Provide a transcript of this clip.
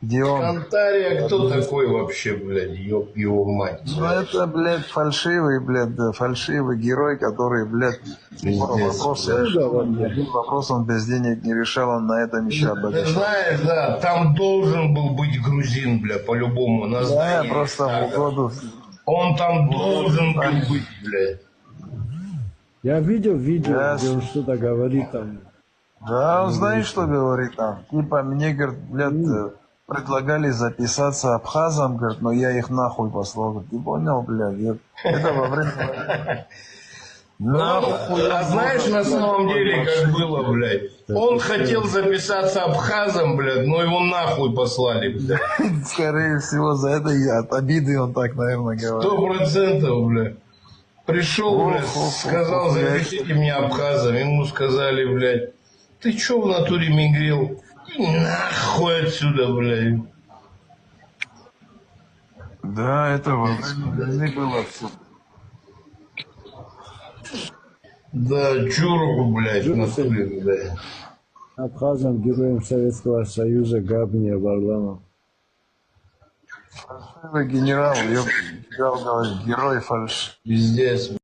где он... Кантария кто такой вообще, блядь, ёб его мать? Ну это, блядь, фальшивый герой, который, блядь, вопросы решал. Один вопрос он без денег не решал, он на этом еще Ты обогащал. знаешь, да, там должен был быть грузин, бля, по-любому, на Да, здании просто в Рейхстага. угоду... Он там должен был быть, блядь. Я видел видео, Да, где он что-то говорит там. да, он знает, что говорит там. Типа, мне, говорит, блядь, предлагали записаться абхазом, говорит, но я их нахуй послал. Говорит, ты понял, блядь? Это во время... Нахуй. А знаешь, на самом деле, как было, блядь? Он хотел записаться абхазом, блядь, но его нахуй послали, блядь. Скорее всего, за это и от обиды он так, наверное, говорит. 100%, блядь. Пришел, блядь, сказал, запишите меня абхазом. Ему сказали, блядь, ты чё в натуре мигрил? И нахуй отсюда, блядь. Да, это во время войны было все. Да, чурку, блядь, в натуре, блядь. Абхазом героем Советского Союза Габния Варламов. Фальшивый генерал, герой фальш. Пиздец.